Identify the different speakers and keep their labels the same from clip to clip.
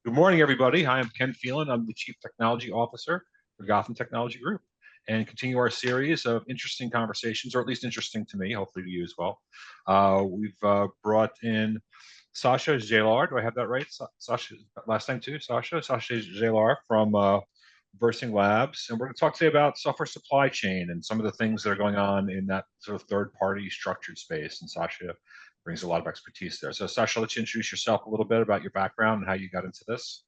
Speaker 1: Good morning, everybody. Hi, I'm Ken Phelan. I'm the Chief Technology Officer for Gotham Technology Group, and continue our series of interesting conversations, or at least interesting to me, hopefully to you as well. We've brought in Saša Zdjelar. Do I have that right? Saša, last name too? Saša Zdjelar from ReversingLabs, and we're going to talk today about software supply chain and some of the things that are going on in that sort of third-party structured space. And Saša brings a lot of expertise there. So, Saša, I'll let you introduce yourself a little bit about your background and how you got into this.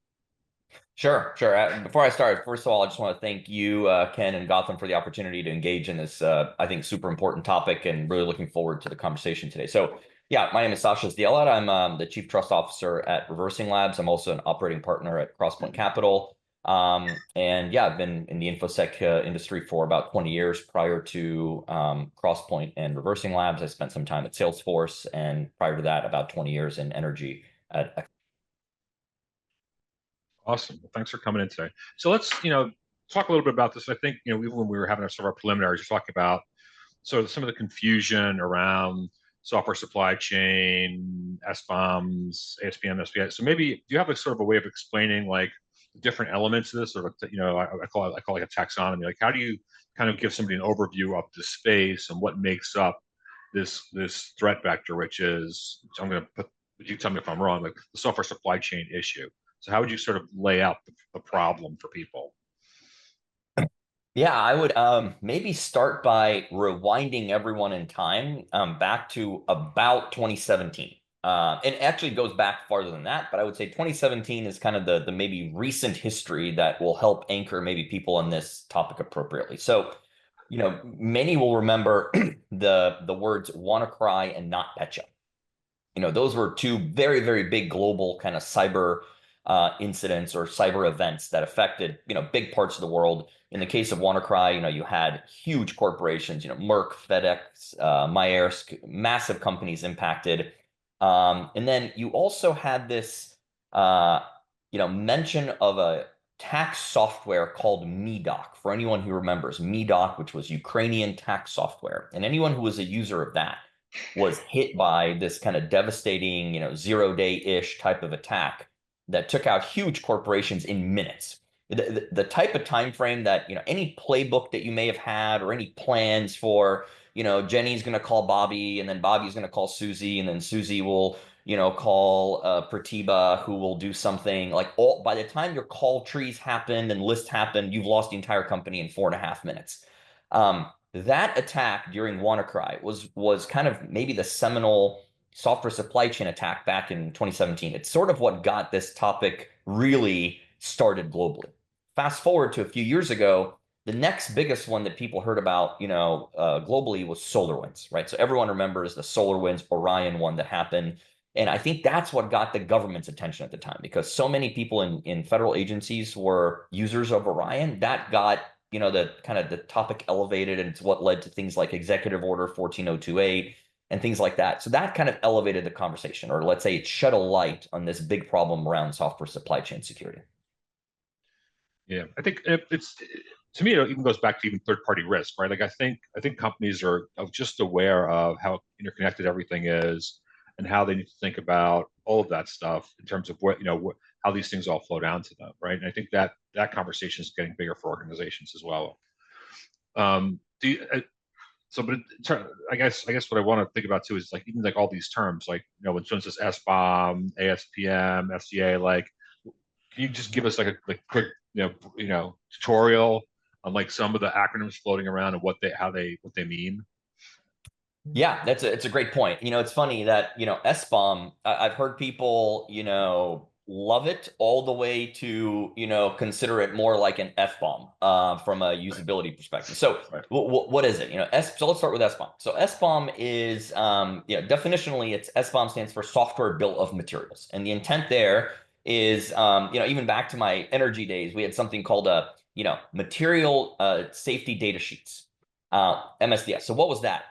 Speaker 2: Sure, sure. Before I start, first of all, I just want to thank you, Ken and Gotham, for the opportunity to engage in this, I think, super important topic, and really looking forward to the conversation today. So, yeah, my name is Saša Zdjelar. I'm the Chief Trust Officer at ReversingLabs. I'm also an operating partner at Crosspoint Capital. And yeah, I've been in the InfoSec industry for about 20 years. Prior to Crosspoint and ReversingLabs, I spent some time at Salesforce, and prior to that, about 20 years in energy at.
Speaker 1: Awesome. Well, thanks for coming in today. So let's, talk a little bit about this. I think, even when we were having some of our preliminaries, we talked about sort of some of the confusion around software supply chain, SBOMs, ASPM, SPI. So maybe do you have a sort of a way of explaining like the different elements of this, or I call it like a taxonomy. Like how do you kind of give somebody an overview of the space and what makes up this threat vector, which is, so I'm going to put, you tell me if I'm wrong, like the software supply chain issue. So how would you sort of lay out the problem for people?
Speaker 2: Yeah, I would maybe start by rewinding everyone in time back to about 2017. And actually goes back farther than that, but I would say 2017 is kind of the maybe recent history that will help anchor maybe people on this topic appropriately. So, many will remember the words WannaCry and NotPetya. Those were two very, very big global kind of cyber incidents or cyber events that affected, big parts of the world. In the case of WannaCry, you had huge corporations, Merck, FedEx, Maersk, massive companies impacted. And then you also had this, mention of a tax software called MEDOC. For anyone who remembers MEDOC, which was Ukrainian tax software, and anyone who was a user of that was hit by this kind of devastating, 0-day-ish type of attack that took out huge corporations in minutes. The type of time frame that, any playbook that you may have had or any plans for, Jenny's going to call Bobby, and then Bobby's going to call Susie, and then Susie will, call Pratibha, who will do something like all by the time your call trees happened and list happened, you've lost the entire company in 4.5 minutes. That attack during WannaCry was kind of maybe the seminal software supply chain attack back in 2017. It's sort of what got this topic really started globally. Fast forward to a few years ago, the next biggest one that people heard about, globally was SolarWinds, right? So everyone remembers the SolarWinds Orion one that happened. And I think that's what got the government's attention at the time, because so many people in federal agencies were users of Orion. That got, the kind of the topic elevated, and it's what led to things like Executive Order 14028 and things like that. So that kind of elevated the conversation, or let's say it shed a light on this big problem around software supply chain security.
Speaker 1: Yeah, I think it's to me it even goes back to even third-party risk, right? Like I think companies are just aware of how interconnected everything is and how they need to think about all of that stuff in terms of how these things all flow down to them, right? And I think that conversation is getting bigger for organizations as well. Do you, so, but I guess what I want to think about too is like even like all these terms, like when someone says SBOM, ASPM, SDA, like can you just give us like a quick tutorial on like some of the acronyms floating around and what they mean?
Speaker 2: Yeah, it's a great point. It's funny that, SBOM, I've heard people, love it all the way to, consider it more like an F-bomb from a usability perspective. So
Speaker 1: Right.
Speaker 2: what is it? So let's start with SBOM. So SBOM is, definitionally, SBOM stands for Software Bill of Materials. And the intent there is, even back to my energy days, we had something called material safety data sheets, MSDS. So what was that?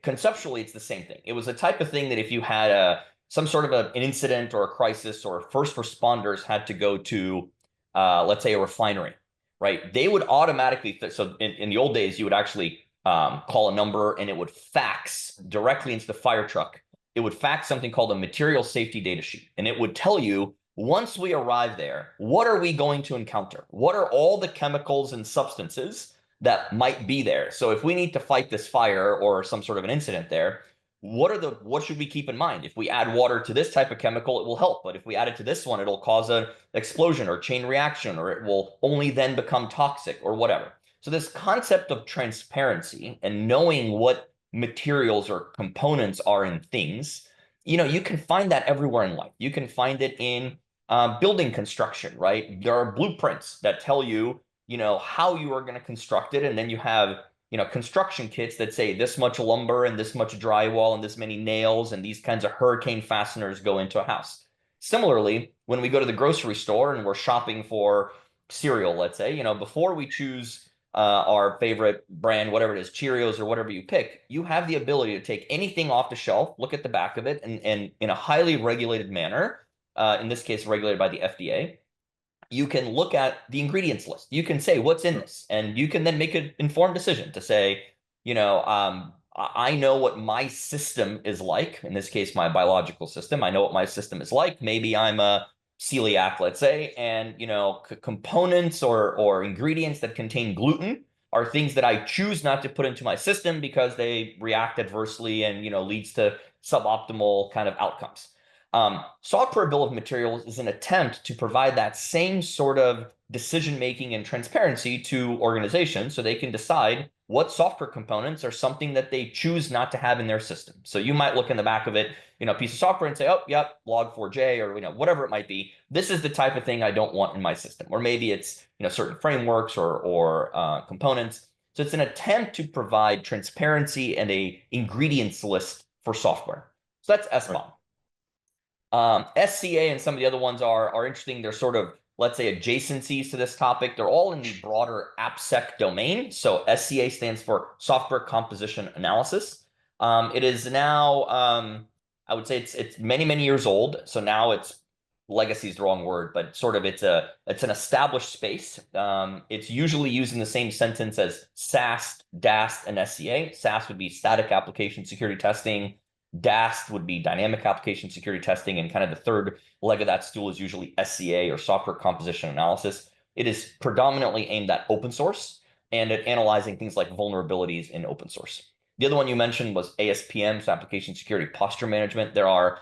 Speaker 2: Conceptually, it's the same thing. It was a type of thing that if you had some sort of an incident or a crisis, or first responders had to go to, let's say, a refinery, right? They would automatically, so in the old days, you would actually call a number and it would fax directly into the fire truck. It would fax something called a material safety data sheet, and it would tell you once we arrive there, what are we going to encounter? What are all the chemicals and substances that might be there? So if we need to fight this fire or some sort of an incident there, what should we keep in mind? If we add water to this type of chemical, it will help. But if we add it to this one, it'll cause an explosion or chain reaction, or it will only then become toxic or whatever. So this concept of transparency and knowing what materials or components are in things, you can find that everywhere in life. You can find it in building construction, right? There are blueprints that tell you, how you are going to construct it. And then you have, construction kits that say this much lumber and this much drywall and this many nails and these kinds of hurricane fasteners go into a house. Similarly, when we go to the grocery store and we're shopping for cereal, let's say, before we choose our favorite brand, whatever it is, Cheerios or whatever you pick, you have the ability to take anything off the shelf, look at the back of it, and in a highly regulated manner, in this case, regulated by the FDA, you can look at the ingredients list. You can say what's in this, and you can then make an informed decision to say, I know what my system is like. In this case, my biological system. I know what my system is like. Maybe I'm a celiac, let's say, and components or ingredients that contain gluten are things that I choose not to put into my system because they react adversely and leads to suboptimal kind of outcomes. Software bill of materials is an attempt to provide that same sort of decision-making and transparency to organizations so they can decide what software components are something that they choose not to have in their system. So you might look in the back of it, piece of software and say, oh, yep, log4j or, whatever it might be. This is the type of thing I don't want in my system. Or maybe it's, certain frameworks or components. So it's an attempt to provide transparency and a ingredients list for software. So that's SBOM. SCA and some of the other ones are interesting. They're sort of, let's say, adjacencies to this topic. They're all in the broader AppSec domain. So SCA stands for Software Composition Analysis. It is now, I would say it's many, many years old. So now legacy is the wrong word, but sort of it's an established space. It's usually used in the same sentence as SAST, DAST, and SCA. SAST would be static application security testing. DAST would be dynamic application security testing, and kind of the third leg of that stool is usually SCA or software composition analysis. It is predominantly aimed at open source and at analyzing things like vulnerabilities in open source. The other one you mentioned was ASPM, so application security posture management. There are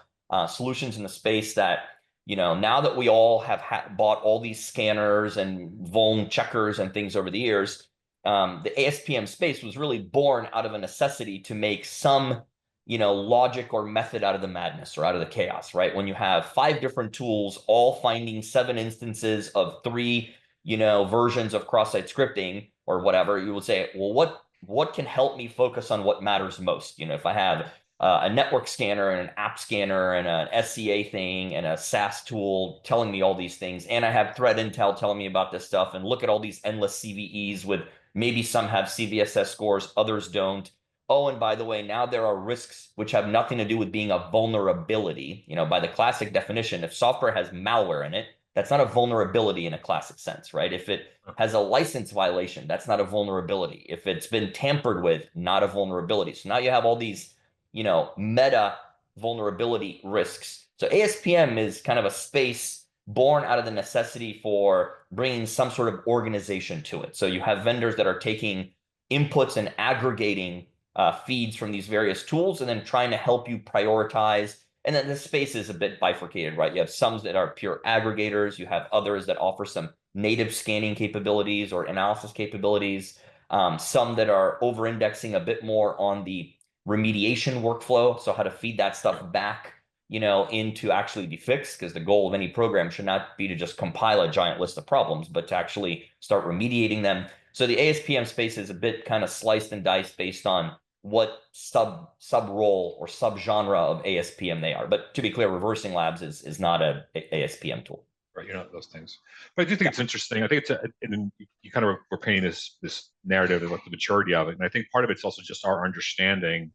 Speaker 2: solutions in the space that, now that we all have bought all these scanners and vuln checkers and things over the years, the ASPM space was really born out of a necessity to make some logic or method out of the madness or out of the chaos, right? When you have 5 different tools, all finding 7 instances of 3, versions of cross-site scripting or whatever, you would say, well, what can help me focus on what matters most? If I have a network scanner and an app scanner and an SCA thing and a SaaS tool telling me all these things, and I have threat intel telling me about this stuff, and look at all these endless CVEs with maybe some have CVSS scores, others don't. Oh, and by the way, now there are risks which have nothing to do with being a vulnerability. By the classic definition, if software has malware in it, that's not a vulnerability in a classic sense, right? If it has a license violation, that's not a vulnerability. If it's been tampered with, not a vulnerability. So now you have all these, meta vulnerability risks. So ASPM is kind of a space born out of the necessity for bringing some sort of organization to it. So you have vendors that are taking inputs and aggregating feeds from these various tools and then trying to help you prioritize. And then the space is a bit bifurcated, right? You have some that are pure aggregators. You have others that offer some native scanning capabilities or analysis capabilities. Some that are over-indexing a bit more on the remediation workflow. So how to feed that stuff back, into actually be fixed, because the goal of any program should not be to just compile a giant list of problems, but to actually start remediating them. So the ASPM space is a bit kind of sliced and diced based on what sub role or sub genre of ASPM they are. But to be clear, ReversingLabs is not a ASPM tool.
Speaker 1: Right, those things. But I do think it's interesting. I think and you kind of were painting this narrative of what the maturity of it, and I think part of it's also just our understanding.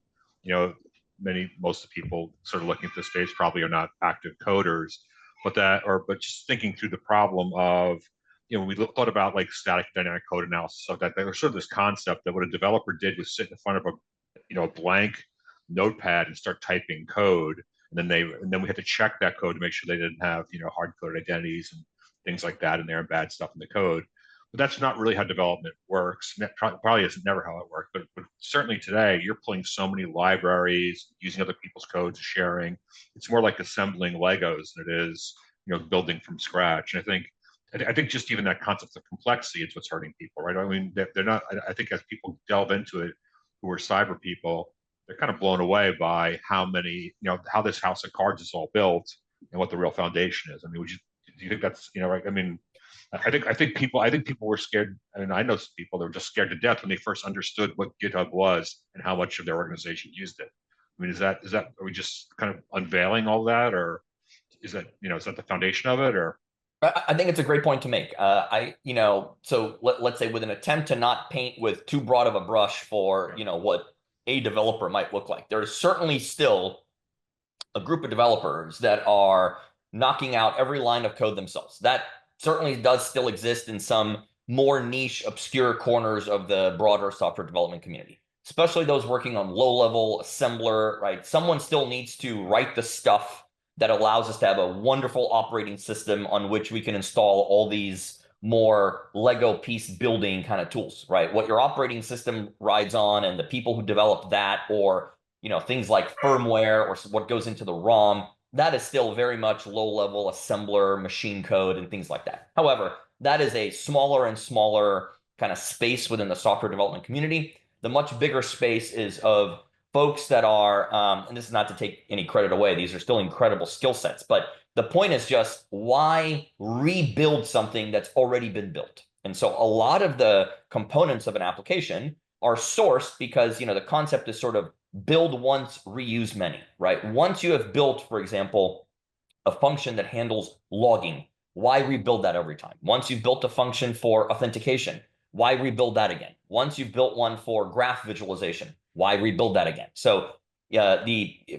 Speaker 1: Most of the people sort of looking at this space probably are not active coders, but just thinking through the problem of, we thought about like static dynamic code analysis, so that there was sort of this concept that what a developer did was sit in front of a blank notepad and start typing code, and then we had to check that code to make sure they didn't have hard-coded identities and things like that in there and bad stuff in the code. But that's not really how development works. Probably is never how it worked, but certainly today you're pulling so many libraries, using other people's codes, sharing. It's more like assembling Legos than it is, building from scratch. And I think just even that concept of complexity is what's hurting people, right? I mean, they're not. I think as people delve into it, who are cyber people, they're kind of blown away by how many, how this house of cards is all built and what the real foundation is. I mean, do you think that's, right? I mean, I think people were scared. I mean, I know some people that were just scared to death when they first understood what GitHub was and how much of their organization used it. I mean, are we just kind of unveiling all that, or is that the foundation of it, or?
Speaker 2: I think it's a great point to make. So let's say with an attempt to not paint with too broad of a brush for, what a developer might look like, there's certainly still a group of developers that are knocking out every line of code themselves. That certainly does still exist in some more niche, obscure corners of the broader software development community, especially those working on low-level assembler, right? Someone still needs to write the stuff that allows us to have a wonderful operating system on which we can install all these more Lego piece building kind of tools, right? What your operating system rides on and the people who develop that, or things like firmware or what goes into the ROM, that is still very much low-level assembler, machine code, and things like that. However, that is a smaller and smaller kind of space within the software development community. The much bigger space is of folks that are, and this is not to take any credit away, these are still incredible skill sets, but the point is just, why rebuild something that's already been built? And so a lot of the components of an application are sourced because, the concept is sort of build once, reuse many, right? Once you have built, for example, a function that handles logging, why rebuild that every time? Once you've built a function for authentication, why rebuild that again? Once you've built one for graph visualization, why rebuild that again? So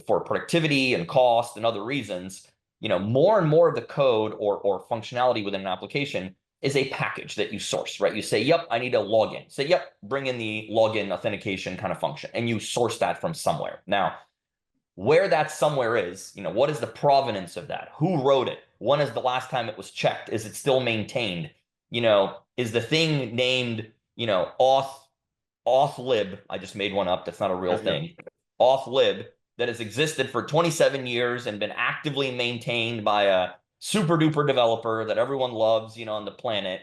Speaker 2: for productivity and cost and other reasons, more and more of the code or functionality within an application is a package that you source, right? You say, yep, I need a login. Say, yep, bring in the login authentication kind of function, and you source that from somewhere. Now, where that somewhere is, what is the provenance of that? Who wrote it? When is the last time it was checked? Is it still maintained? Is the thing named, authlib? I just made one up. That's not a real thing. Authlib, that has existed for 27 years and been actively maintained by a super duper developer that everyone loves, on the planet.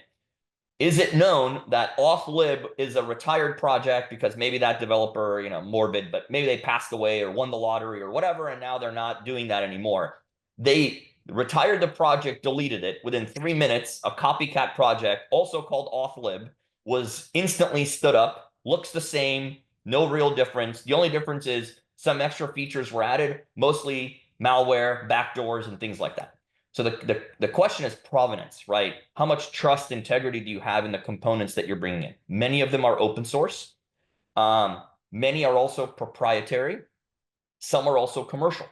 Speaker 2: Is it known that authlib is a retired project because maybe that developer, morbid, but maybe they passed away or won the lottery or whatever, and now they're not doing that anymore? They retired the project, deleted it. Within 3 minutes, a copycat project, also called authlib, was instantly stood up, looks the same, no real difference. The only difference is some extra features were added, mostly malware, backdoors, and things like that. So the question is provenance, right? How much trust, integrity do you have in the components that you're bringing in? Many of them are open source. Many are also proprietary. Some are also commercial.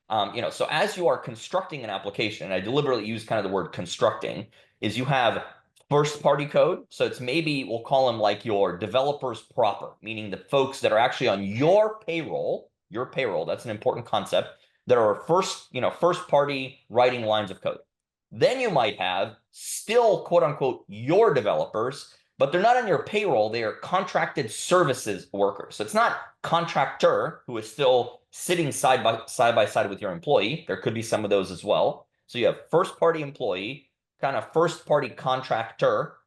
Speaker 2: So as you are constructing an application, and I deliberately use kind of the word constructing, is you have first-party code. So it's maybe, we'll call them like your developers proper, meaning the folks that are actually on your payroll, that's an important concept. There are first-party writing lines of code. Then you might have still, quote unquote, your developers, but they're not on your payroll. They are contracted services workers. So it's not contractor who is still sitting side by side with your employee. There could be some of those as well. So you have first-party employee, kind of first-party contractor,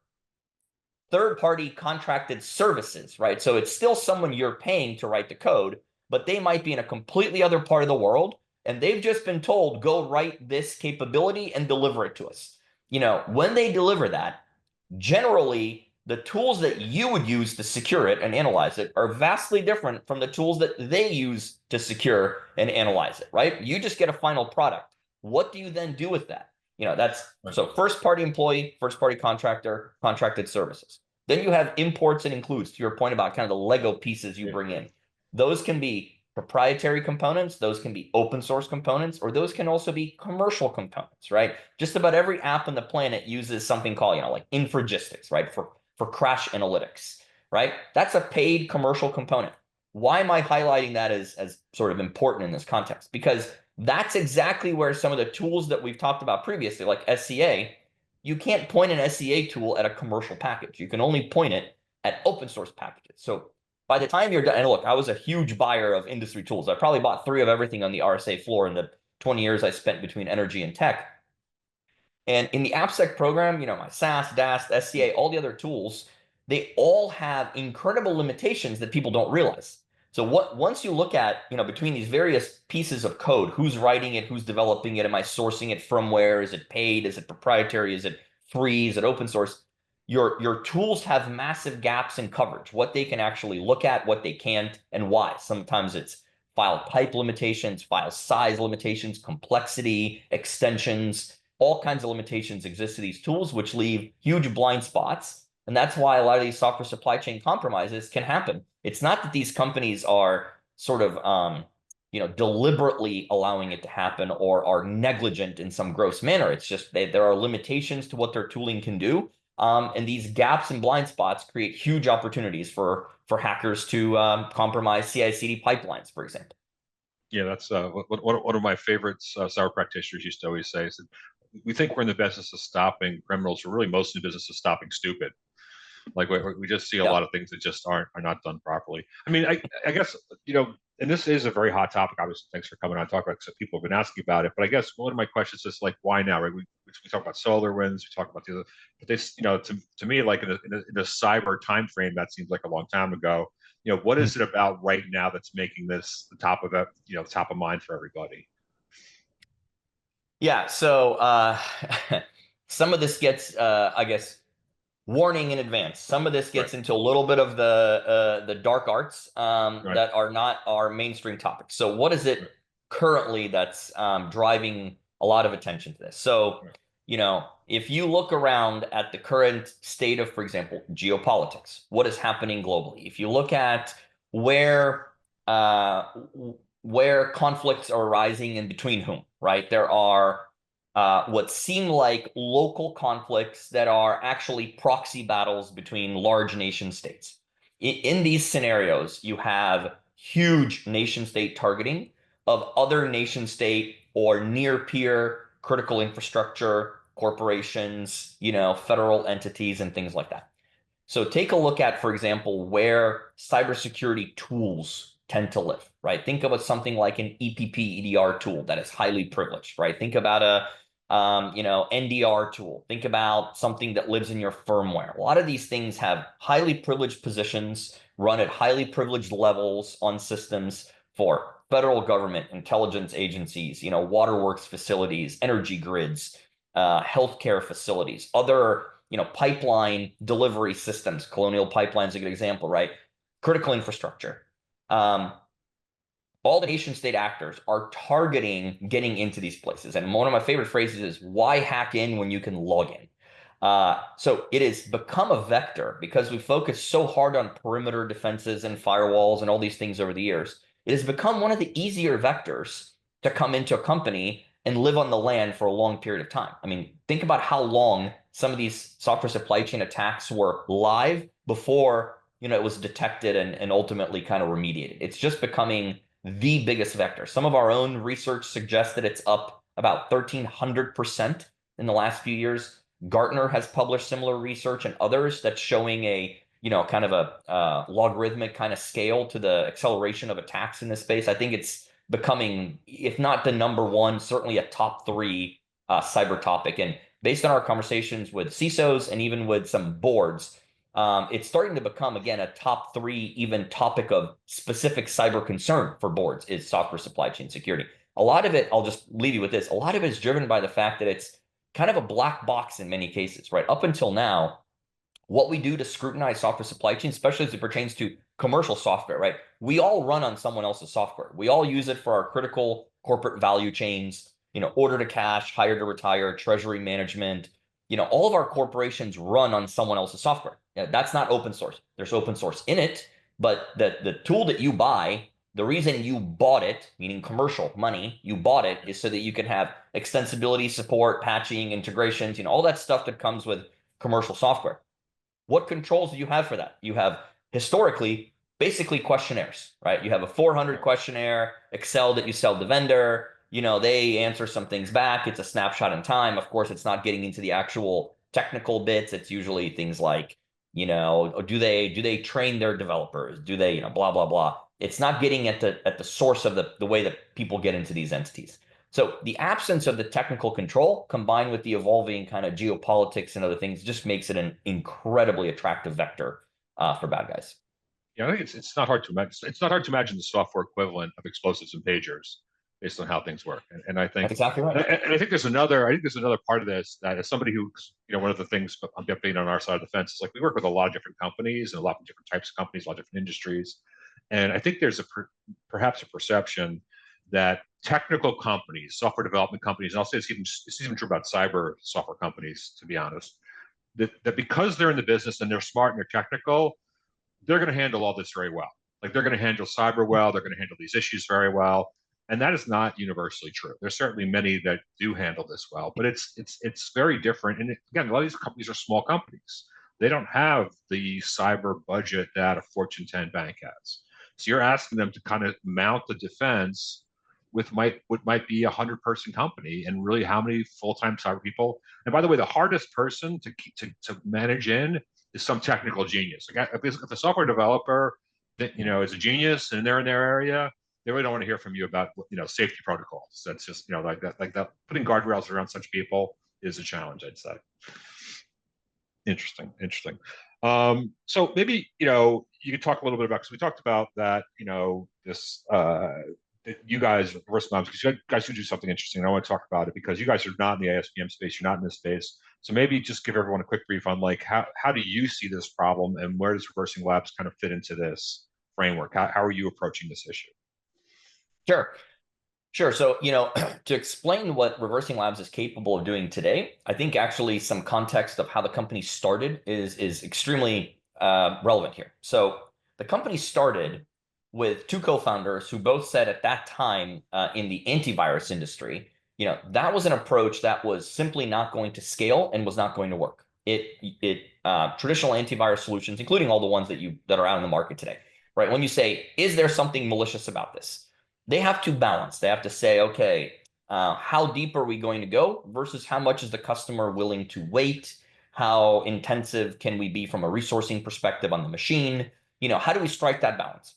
Speaker 2: third-party contracted services, right? So it's still someone you're paying to write the code, but they might be in a completely other part of the world, and they've just been told, go write this capability and deliver it to us. When they deliver that, generally, the tools that you would use to secure it and analyze it are vastly different from the tools that they use to secure and analyze it, right? You just get a final product. What do you then do with that? That's right. So first-party employee, first-party contractor, contracted services. Then you have imports and includes, to your point about kind of the Lego pieces you bring in. Those can be proprietary components, those can be open source components, or those can also be commercial components, right? Just about every app on the planet uses something called, like infragistics, right? For crash analytics, right? That's a paid commercial component. Why am I highlighting that as sort of important in this context? Because That's exactly where some of the tools that we've talked about previously, like SCA, you can't point an SCA tool at a commercial package. You can only point it at open source packages. So by the time you're done, and look, I was a huge buyer of industry tools. I probably bought 3 of everything on the RSA floor in the 20 years I spent between energy and tech. And in the AppSec program, my SAS, DAST, SCA, all the other tools, they all have incredible limitations that people don't realize. So once you look at, between these various pieces of code, who's writing it, who's developing it, am I sourcing it from where? Is it paid? Is it proprietary? Is it free? Is it open source? Your tools have massive gaps in coverage, what they can actually look at, what they can't, and why. Sometimes it's file type limitations, file size limitations, complexity, extensions, all kinds of limitations exist to these tools, which leave huge blind spots. And that's why a lot of these software supply chain compromises can happen. It's not that these companies are sort of, deliberately allowing it to happen or are negligent in some gross manner. It's just there are limitations to what their tooling can do. And these gaps and blind spots create huge opportunities for hackers to compromise CI/CD pipelines, for example.
Speaker 1: Yeah, that's one of my favorites. Cyber practitioners used to always say, is we think we're in the business of stopping criminals. We're really most in the business of stopping stupid. Like we just see a lot of things that just are not done properly. I mean, I guess, and this is a very hot topic. Obviously, thanks for coming on and talking about it, because people have been asking about it. But I guess one of my questions is like, why now? Right? We talk about SolarWinds, we talk about the other, but this, to me, like in a cyber time frame, that seems like a long time ago. What is it about right now that's making this the top of top of mind for everybody?
Speaker 2: Yeah. So some of this gets, I guess, warning in advance. Some of this gets into a little bit of the dark arts that are not our mainstream topics. So what is it currently that's driving a lot of attention to this? So, if you look around at the current state of, for example, geopolitics, what is happening globally? If you look at where uh, where conflicts are arising and between whom, right? There are what seem like local conflicts that are actually proxy battles between large nation states. In these scenarios, you have huge nation state targeting of other nation state or near peer critical infrastructure, corporations, federal entities, and things like that. So take a look at, for example, where cybersecurity tools tend to live, right? Think about something like an EPP EDR tool that is highly privileged, right? Think about a NDR tool. Think about something that lives in your firmware. A lot of these things have highly privileged positions, run at highly privileged levels on systems for federal government, intelligence agencies, waterworks facilities, energy grids, healthcare facilities, other, pipeline delivery systems. Colonial Pipeline is a good example, right? Critical infrastructure. All the nation state actors are targeting getting into these places. And one of my favorite phrases is, why hack in when you can log in? So it has become a vector because we focus so hard on perimeter defenses and firewalls and all these things over the years. It has become one of the easier vectors to come into a company and live on the land for a long period of time. I mean, think about how long some of these software supply chain attacks were live before, it was detected and ultimately kind of remediated. It's just becoming the biggest vector. Some of our own research suggests that it's up about 1,300% in the last few years. Gartner has published similar research and others that's showing a, kind of a logarithmic kind of scale to the acceleration of attacks in this space. I think it's becoming, if not the number one, certainly a top 3 cyber topic. And based on our conversations with CISOs and even with some boards, it's starting to become, again, a top 3 even topic of specific cyber concern for boards is software supply chain security. A lot of it, I'll just leave you with this, a lot of it is driven by the fact that it's kind of a black box in many cases, right? Up until now, what we do to scrutinize software supply chain, especially as it pertains to commercial software, right? We all run on someone else's software. We all use it for our critical corporate value chains, order to cash, hire to retire, treasury management. All of our corporations run on someone else's software. That's not open source. There's open source in it, but the tool that you buy, the reason you bought it, meaning commercial money, you bought it is so that you can have extensibility, support, patching, integrations, all that stuff that comes with commercial software. What controls do you have for that? You have historically basically questionnaires, right? You have a 400 questionnaire, Excel that you sell the vendor, they answer some things back. It's a snapshot in time. Of course, it's not getting into the actual technical bits. It's usually things like, do they train their developers? Do they, blah, blah, blah. It's not getting at the source of the way that people get into these entities. So the absence of the technical control combined with the evolving kind of geopolitics and other things just makes it an incredibly attractive vector for bad guys.
Speaker 1: Yeah, I think it's not hard to imagine. It's not hard to imagine the software equivalent of explosives and pagers based on how things work. And I think,
Speaker 2: That's exactly right.
Speaker 1: and I think there's another part of this that as somebody who, one of the things I'm being on our side of the fence is like we work with a lot of different companies and a lot of different types of companies, a lot of different industries, and I think there's perhaps a perception that technical companies, software development companies, and I'll say it's even true about cyber software companies, to be honest, that because they're in the business and they're smart and they're technical, they're going to handle all this very well. Like they're going to handle cyber well, they're going to handle these issues very well, and that is not universally true. There's certainly many that do handle this well, but it's very different. And again, a lot of these companies are small companies. They don't have the cyber budget that a Fortune 10 bank has. So you're asking them to kind of mount the defense with what might be 100-person company, and really how many full-time cyber people. And by the way, the hardest person to manage in is some technical genius. Like if the software developer that is a genius and they're in their area, they really don't want to hear from you about safety protocols. That's just like that. Putting guardrails around such people is a challenge, I'd say. Interesting. So maybe you could talk a little bit about, because we talked about that this you guys ReversingLabs, because you guys do something interesting. And I want to talk about it because you guys are not in the ASPM space. You're not in this space. So maybe just give everyone a quick brief on like how do you see this problem and where does ReversingLabs kind of fit into this framework? How are you approaching this issue?
Speaker 2: Sure. So, to explain what ReversingLabs is capable of doing today, I think actually some context of how the company started is extremely relevant here. So the company started with two co-founders who both said at that time in the antivirus industry, that was an approach that was simply not going to scale and was not going to work. Traditional antivirus solutions, including all the ones that are out in the market today, right? When you say, is there something malicious about this? They have to balance. They have to say, okay, how deep are we going to go versus how much is the customer willing to wait? How intensive can we be from a resourcing perspective on the machine? How do we strike that balance?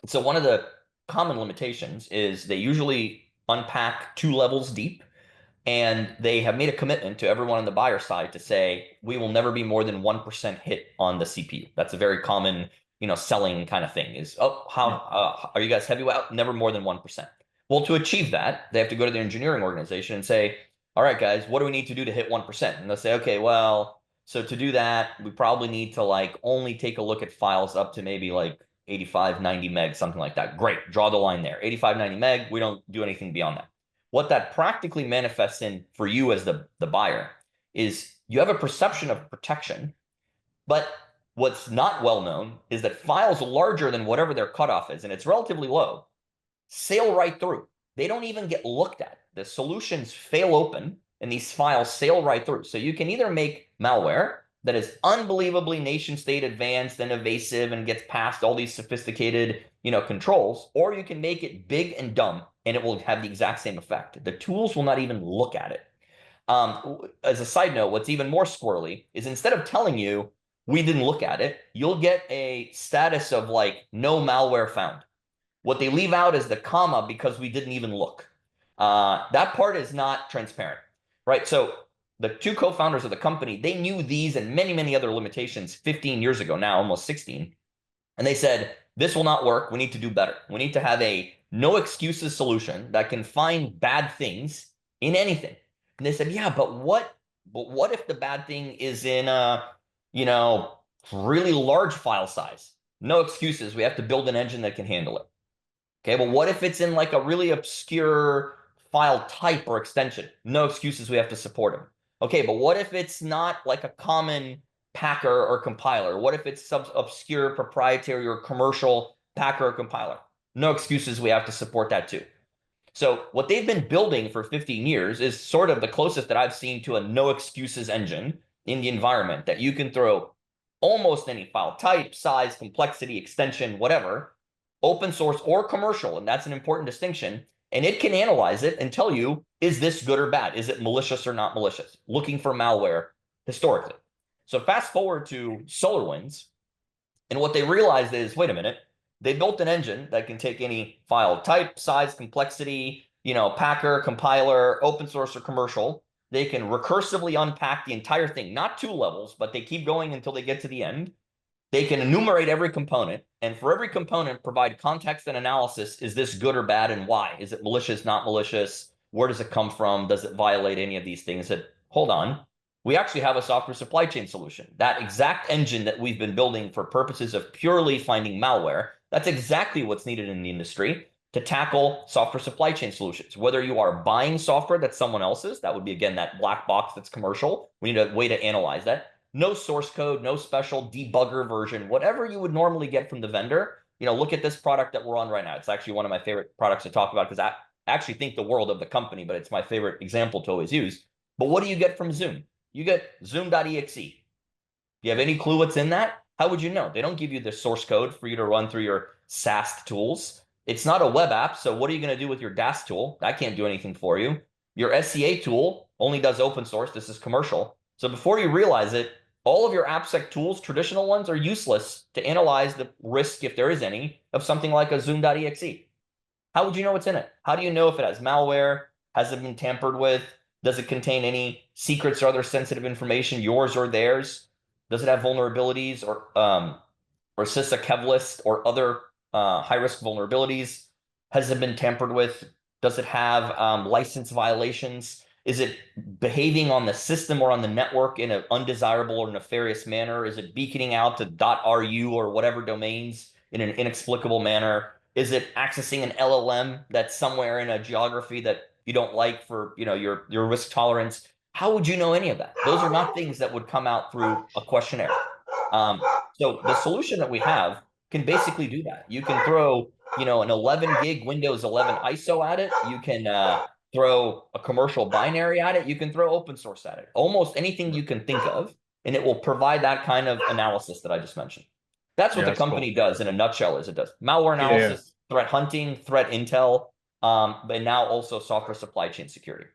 Speaker 2: So one of the common limitations is they usually unpack 2 levels deep, and they have made a commitment to everyone on the buyer side to say, we will never be more than 1% hit on the CPU. That's a very common, selling kind of thing is, how are you guys heavy? Well, never more than 1%. Well, to achieve that, they have to go to their engineering organization and say, all right, guys, what do we need to do to hit 1%? And they'll say, okay, well, so to do that, we probably need to only take a look at files up to maybe 85, 90 meg, something like that. Great. Draw the line there. 85, 90 meg. We don't do anything beyond that. What that practically manifests in for you as the buyer is you have a perception of protection, but what's not well known is that files larger than whatever their cutoff is, and it's relatively low, sail right through. They don't even get looked at. The solutions fail open, and these files sail right through. So you can either make malware that is unbelievably nation state advanced and evasive and gets past all these sophisticated, controls, or you can make it big and dumb and it will have the exact same effect. The tools will not even look at it. As a side note, what's even more squirrely is instead of telling you we didn't look at it, you'll get a status of no malware found. What they leave out is the comma because we didn't even look. That part is not transparent, right? So the two co-founders of the company, they knew these and many, many other limitations 15 years ago now, almost 16. And they said, this will not work. We need to do better. We need to have a no excuses solution that can find bad things in anything. And they said, yeah, but what if the bad thing is in a, really large file size? No excuses. We have to build an engine that can handle it. Okay, well, what if it's in a really obscure file type or extension? No excuses. We have to support them. Okay, but what if it's not a common packer or compiler? What if it's some obscure proprietary or commercial packer or compiler? No excuses. We have to support that too. So what they've been building for 15 years is sort of the closest that I've seen to a no excuses engine in the environment that you can throw almost any file type, size, complexity, extension, whatever, open source or commercial. And that's an important distinction. And it can analyze it and tell you, is this good or bad? Is it malicious or not malicious? Looking for malware historically. So fast forward to SolarWinds, and what they realized is, wait a minute, they built an engine that can take any file type, size, complexity, packer, compiler, open source or commercial. They can recursively unpack the entire thing, not 2 levels, but they keep going until they get to the end. They can enumerate every component, and for every component, provide context and analysis. Is this good or bad, and why? Is it malicious, not malicious? Where does it come from? Does it violate any of these things? That, hold on, we actually have a software supply chain solution. That exact engine that we've been building for purposes of purely finding malware, that's exactly what's needed in the industry to tackle software supply chain solutions. Whether you are buying software that's someone else's, that would be, again, that black box that's commercial. We need a way to analyze that. No source code, no special debugger version, whatever you would normally get from the vendor. Look at this product that we're on right now. It's actually one of my favorite products to talk about because I actually think the world of the company, but it's my favorite example to always use. But what do you get from Zoom? You get zoom.exe. Do you have any clue what's in that? How would you know? They don't give you the source code for you to run through your SAST tools. It's not a web app, so what are you going to do with your DAST tool? That can't do anything for you. Your SCA tool only does open source. This is commercial. So before you realize it, all of your AppSec tools, traditional ones, are useless to analyze the risk, if there is any, of something like a zoom.exe. How would you know what's in it? How do you know if it has malware? Has it been tampered with? Does it contain any secrets or other sensitive information, yours or theirs? Does it have vulnerabilities or CISA Kev list or other high-risk vulnerabilities? Has it been tampered with? Does it have license violations? Is it behaving on the system or on the network in an undesirable or nefarious manner? Is it beaconing out to .ru or whatever domains in an inexplicable manner? Is it accessing an LLM that's somewhere in a geography that you don't like for your risk tolerance? How would you know any of that? Those are not things that would come out through a questionnaire. So the solution that we have can basically do that. You can throw an 11 gig Windows 11 ISO at it. You can throw a commercial binary at it. You can throw open source at it. Almost anything you can think of, and it will provide that kind of analysis that I just mentioned. That's what the company does in a nutshell. Is it does malware analysis, threat hunting, threat intel, but now also software supply chain security.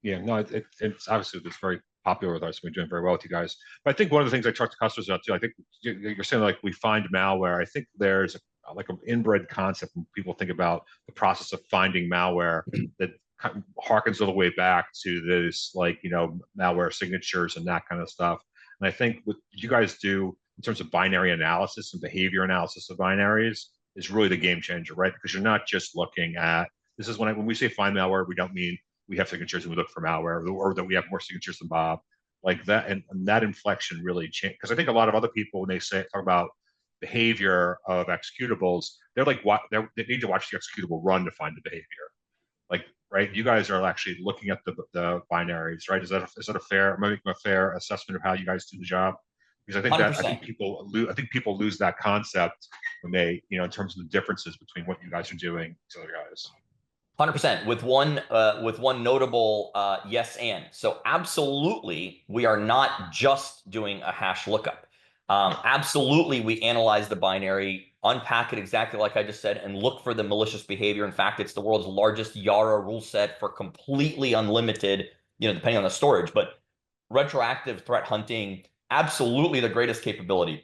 Speaker 1: Yeah, no, it's obviously it's very popular with us. We're doing very well with you guys. But I think one of the things I talk to customers about too, I think you're saying like we find malware. I think there's like an inbred concept when people think about the process of finding malware that harkens all the way back to this, like, malware signatures and that kind of stuff. And I think what you guys do in terms of binary analysis and behavior analysis of binaries is really the game changer, right? Because you're not just looking at this is when we say find malware, we don't mean we have signatures and we look for malware, or that we have more signatures than Bob, like that. And that inflection really changed because I think a lot of other people when they talk about behavior of executables, they're like, what they need to watch the executable run to find the behavior. Like, right? You guys are actually looking at the binaries, right? Is that a fair assessment of how you guys do the job? Because I think people lose that concept when they, in terms of the differences between what you guys are doing to other guys.
Speaker 2: 100% with one notable yes and. So absolutely, we are not just doing a hash lookup. Absolutely, we analyze the binary, unpack it exactly like I just said, and look for the malicious behavior. In fact, it's the world's largest Yara rule set for completely unlimited, depending on the storage. But retroactive threat hunting, absolutely the greatest capability.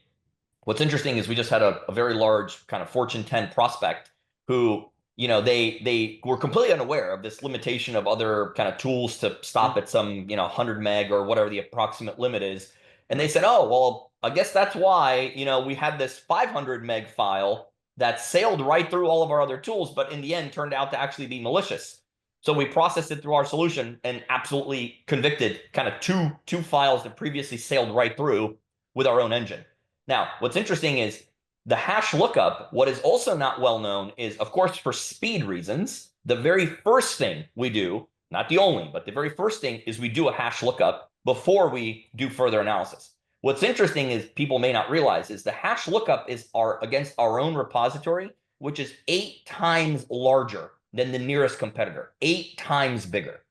Speaker 2: What's interesting is we just had a very large kind of Fortune 10 prospect who they were completely unaware of this limitation of other kind of tools to stop at some 100 meg or whatever the approximate limit is, and they said, oh well, I guess that's why we had this 500 meg file that sailed right through all of our other tools, but in the end turned out to actually be malicious. So we processed it through our solution and absolutely convicted kind of two files that previously sailed right through with our own engine. Now, what's interesting is the hash lookup. What is also not well known is, of course, for speed reasons, the very first thing we do, not the only, but the very first thing is we do a hash lookup before we do further analysis. What's interesting is people may not realize is the hash lookup is against our own repository, which is 8 times larger than the nearest competitor, 8 times bigger.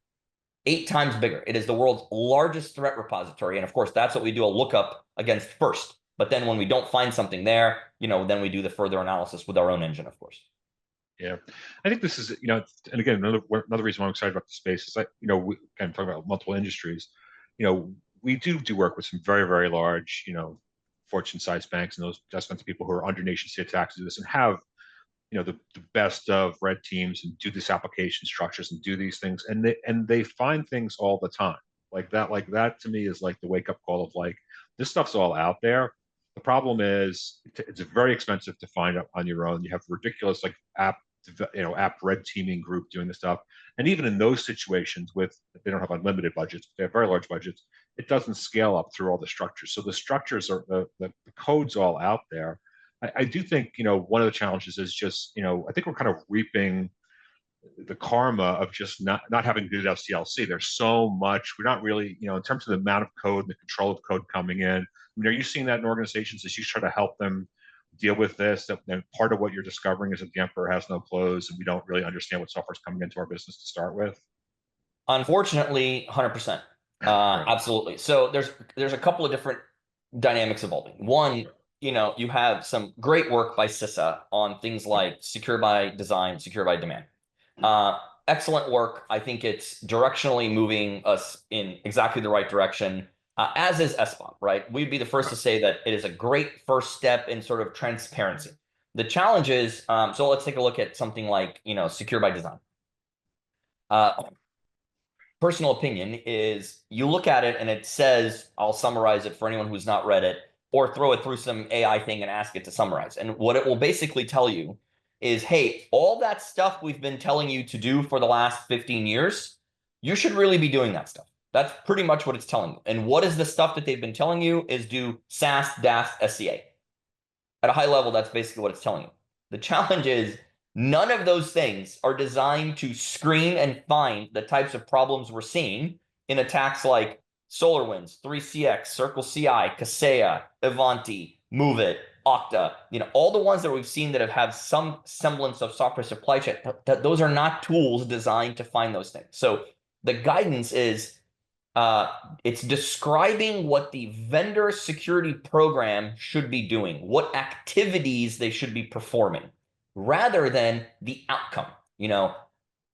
Speaker 2: 8 times bigger. It is the world's largest threat repository. And of course, that's what we do a lookup against first. But then when we don't find something there, then we do the further analysis with our own engine, of course.
Speaker 1: Yeah, I think this is, and again, another reason why I'm excited about the space is we kind of talking about multiple industries. We do work with some very, very large, Fortune-sized banks and those investment people who are under nation state taxes do this and have, the best of red teams and do this application structures and do these things, and they find things all the time like that to me is like the wake up call of like this stuff's all out there. The problem is it's very expensive to find out on your own. You have ridiculous like app red teaming group doing this stuff, and even in those situations with they don't have unlimited budgets, they have very large budgets. It doesn't scale up through all the structures. So the structures are the code's all out there. I do think one of the challenges is just I think we're kind of reaping the karma of just not having good SDLC. There's so much we're not really in terms of the amount of code and the control of code coming in. I mean, are you seeing that in organizations as you try to help them deal with this? That part of what you're discovering is that the emperor has no clothes, and we don't really understand what software is coming into our business to start with.
Speaker 2: Unfortunately, 100%.
Speaker 1: Right.
Speaker 2: Absolutely. So there's a couple of different dynamics evolving. One, you have some great work by CISA on things like secure by design, secure by demand. Excellent work. I think it's directionally moving us in exactly the right direction, as is SBOM, right? We'd be the first to say that it is a great first step in sort of transparency. The challenge is, so let's take a look at something like, secure by design. Personal opinion is you look at it and it says, I'll summarize it for anyone who's not read it, or throw it through some AI thing and ask it to summarize. And what it will basically tell you is, hey, all that stuff we've been telling you to do for the last 15 years, you should really be doing that stuff. That's pretty much what it's telling you. And what is the stuff that they've been telling you is do SAST, DAST, SCA. At a high level, that's basically what it's telling you. The challenge is none of those things are designed to screen and find the types of problems we're seeing in attacks like SolarWinds, 3CX, Circle CI, Kaseya, Ivanti, MoveIt, Okta, all the ones that we've seen that have some semblance of software supply chain, those are not tools designed to find those things. So the guidance is it's describing what the vendor security program should be doing, what activities they should be performing, rather than the outcome.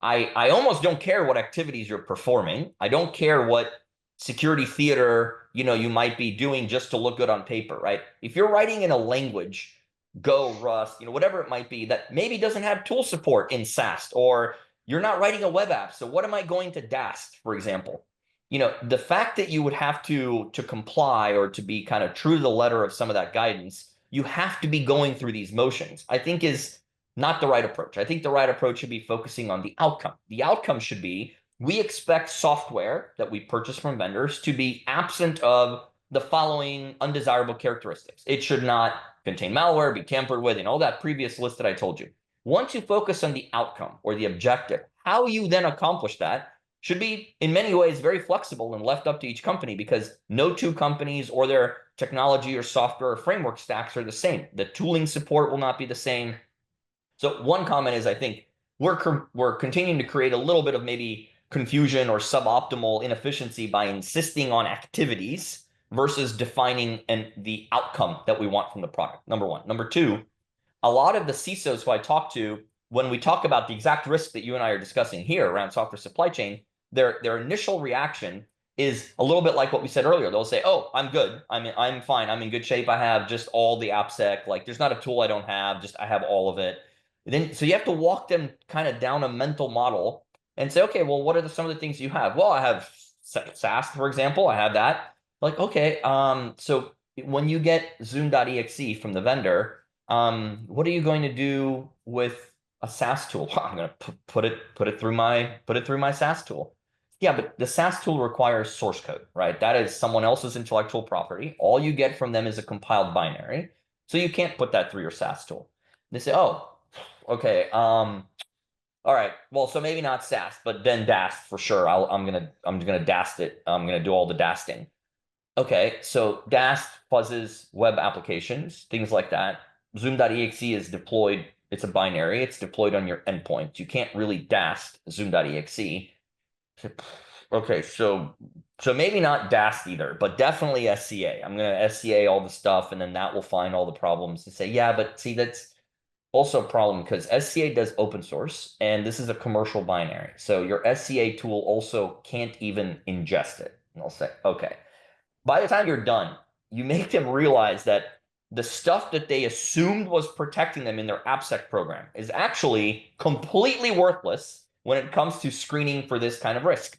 Speaker 2: I almost don't care what activities you're performing. I don't care what security theater, you might be doing just to look good on paper, right? If you're writing in a language, Go, Rust, whatever it might be, that maybe doesn't have tool support in SAST, or you're not writing a web app. So what am I going to DAST, for example? The fact that you would have to comply or to be kind of true to the letter of some of that guidance, you have to be going through these motions, I think is not the right approach. I think the right approach should be focusing on the outcome. The outcome should be, we expect software that we purchase from vendors to be absent of the following undesirable characteristics. It should not contain malware, be tampered with, and all that previous list that I told you. Once you focus on the outcome or the objective, how you then accomplish that should be in many ways very flexible and left up to each company, because no two companies or their technology or software or framework stacks are the same. The tooling support will not be the same. So one comment is, I think we're continuing to create a little bit of maybe confusion or suboptimal inefficiency by insisting on activities versus defining the outcome that we want from the product. Number one. Number two, a lot of the CISOs who I talk to, when we talk about the exact risk that you and I are discussing here around software supply chain, their initial reaction is a little bit like what we said earlier. They'll say, oh, I'm good. I'm fine. I'm in good shape. I have just all the AppSec. Like, there's not a tool I don't have. Just I have all of it. So you have to walk them kind of down a mental model and say, okay, well, what are some of the things you have? Well, I have SAST, for example. I have that. Like, okay, so when you get Zoom.exe from the vendor, what are you going to do with a SaaS tool? Well, I'm going to put it through my SaaS tool. Yeah, but the SaaS tool requires source code, right? That is someone else's intellectual property. All you get from them is a compiled binary. So you can't put that through your SaaS tool. They say, oh, okay. All right. Well, so maybe not SaaS, but then DAST for sure. I'm gonna DAST it. I'm gonna do all the DASTing. Okay, so DAST fuzzes web applications, things like that. Zoom.exe is deployed. It's a binary. It's deployed on your endpoint. You can't really DAST Zoom.exe. Okay, so maybe not DAST either, but definitely SCA. I'm gonna SCA all the stuff, and then that will find all the problems and say, yeah, but see, also a problem because SCA does open source, and this is a commercial binary. So your SCA tool also can't even ingest it. And I'll say, okay. By the time you're done, you make them realize that the stuff that they assumed was protecting them in their AppSec program is actually completely worthless when it comes to screening for this kind of risk.